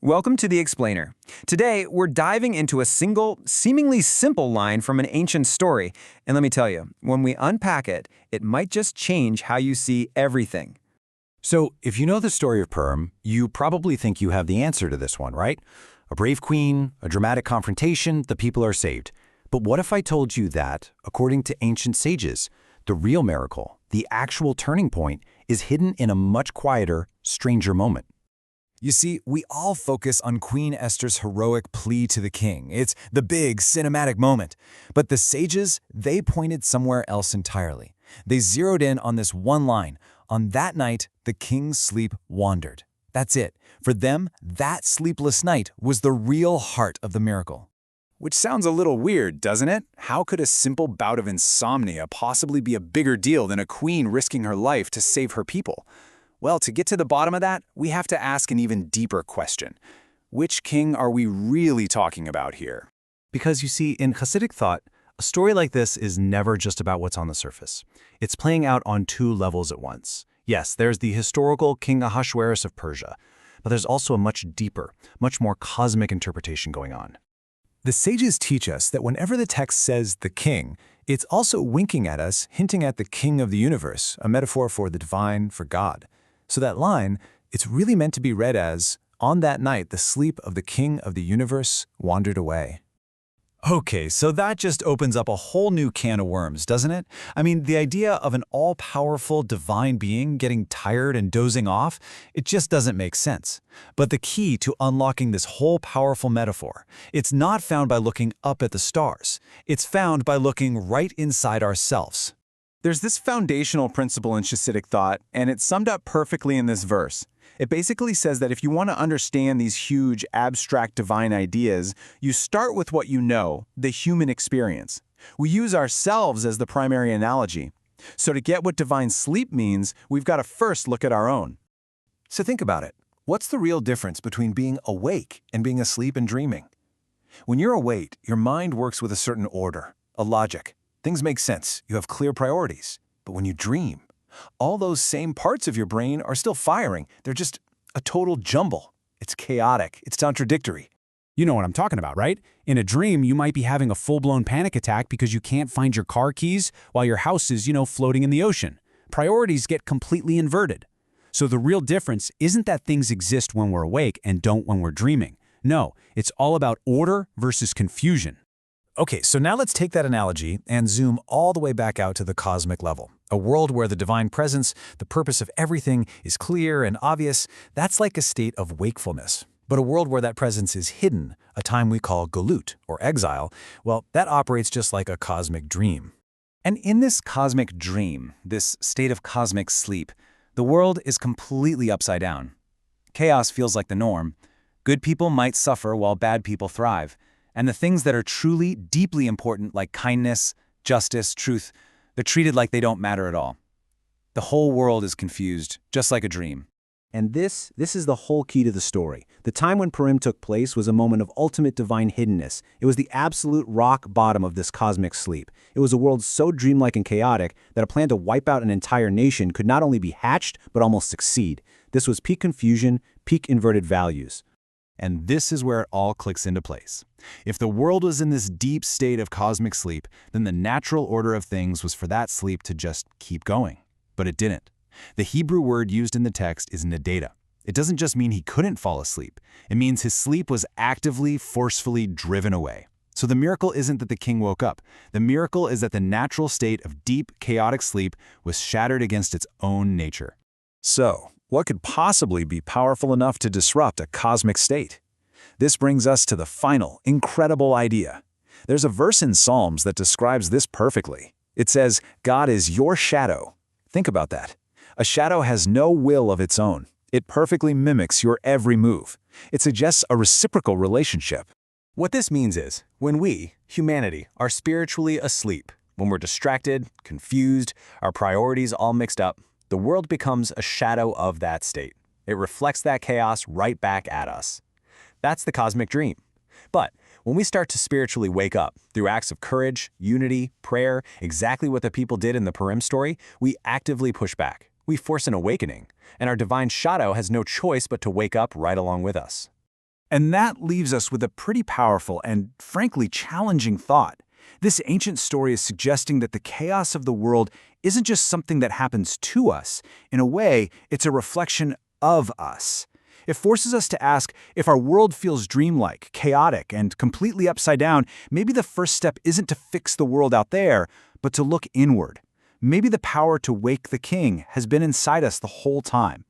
Welcome to The Explainer. Today, we're diving into a single, seemingly simple line from an ancient story. And let me tell you, when we unpack it, it might just change how you see everything. So, if you know the story of Purim, you probably think you have the answer to this one, right? A brave queen, a dramatic confrontation, the people are saved. But what if I told you that, according to ancient sages, the real miracle, the actual turning point, is hidden in a much quieter, stranger moment? You see, we all focus on Queen Esther's heroic plea to the king. It's the big cinematic moment. But the sages, they pointed somewhere else entirely. They zeroed in on this one line. On that night, the king's sleep wandered. That's it. For them, that sleepless night was the real heart of the miracle. Which sounds a little weird, doesn't it? How could a simple bout of insomnia possibly be a bigger deal than a queen risking her life to save her people? Well, to get to the bottom of that, we have to ask an even deeper question. Which king are we really talking about here? Because you see, in Hasidic thought, a story like this is never just about what's on the surface. It's playing out on two levels at once. Yes, there's the historical King Ahasuerus of Persia, but there's also a much deeper, much more cosmic interpretation going on. The sages teach us that whenever the text says the king, it's also winking at us, hinting at the king of the universe, a metaphor for the divine, for God. So that line, it's really meant to be read as, on that night, the sleep of the king of the universe wandered away. Okay, so that just opens up a whole new can of worms, doesn't it? I mean, the idea of an all-powerful divine being getting tired and dozing off, it just doesn't make sense. But the key to unlocking this whole powerful metaphor, it's not found by looking up at the stars. It's found by looking right inside ourselves. There's this foundational principle in Hasidic thought, and it's summed up perfectly in this verse. It basically says that if you want to understand these huge, abstract divine ideas, you start with what you know, the human experience. We use ourselves as the primary analogy. So to get what divine sleep means, we've got to first look at our own. So think about it. What's the real difference between being awake and being asleep and dreaming? When you're awake, your mind works with a certain order, a logic. Things make sense, you have clear priorities. But when you dream, all those same parts of your brain are still firing. They're just a total jumble. It's chaotic, it's contradictory. You know what I'm talking about, right? In a dream, you might be having a full-blown panic attack because you can't find your car keys while your house is, floating in the ocean. Priorities get completely inverted. So the real difference isn't that things exist when we're awake and don't when we're dreaming. No, it's all about order versus confusion. Okay, so now let's take that analogy and zoom all the way back out to the cosmic level. A world where the divine presence, the purpose of everything, is clear and obvious. That's like a state of wakefulness. But a world where that presence is hidden, a time we call galut, or exile, well, that operates just like a cosmic dream. And in this cosmic dream, this state of cosmic sleep, the world is completely upside down. Chaos feels like the norm. Good people might suffer while bad people thrive. And the things that are truly, deeply important, like kindness, justice, truth, they're treated like they don't matter at all. The whole world is confused, just like a dream. And this is the whole key to the story. The time when Purim took place was a moment of ultimate divine hiddenness. It was the absolute rock bottom of this cosmic sleep. It was a world so dreamlike and chaotic that a plan to wipe out an entire nation could not only be hatched, but almost succeed. This was peak confusion, peak inverted values. And this is where it all clicks into place. If the world was in this deep state of cosmic sleep, then the natural order of things was for that sleep to just keep going. But it didn't. The Hebrew word used in the text is nedada. It doesn't just mean he couldn't fall asleep. It means his sleep was actively, forcefully driven away. So the miracle isn't that the king woke up. The miracle is that the natural state of deep, chaotic sleep was shattered against its own nature. So, what could possibly be powerful enough to disrupt a cosmic state? This brings us to the final, incredible idea. There's a verse in Psalms that describes this perfectly. It says, God is your shadow. Think about that. A shadow has no will of its own. It perfectly mimics your every move. It suggests a reciprocal relationship. What this means is, when we, humanity, are spiritually asleep, when we're distracted, confused, our priorities all mixed up, the world becomes a shadow of that state. It reflects that chaos right back at us. That's the cosmic dream. But when we start to spiritually wake up through acts of courage, unity, prayer, exactly what the people did in the Purim story, we actively push back. We force an awakening, and our divine shadow has no choice but to wake up right along with us. And that leaves us with a pretty powerful and, frankly, challenging thought. This ancient story is suggesting that the chaos of the world isn't just something that happens to us. In a way, it's a reflection of us. It forces us to ask, if our world feels dreamlike, chaotic, and completely upside down, maybe the first step isn't to fix the world out there, but to look inward. Maybe the power to wake the king has been inside us the whole time.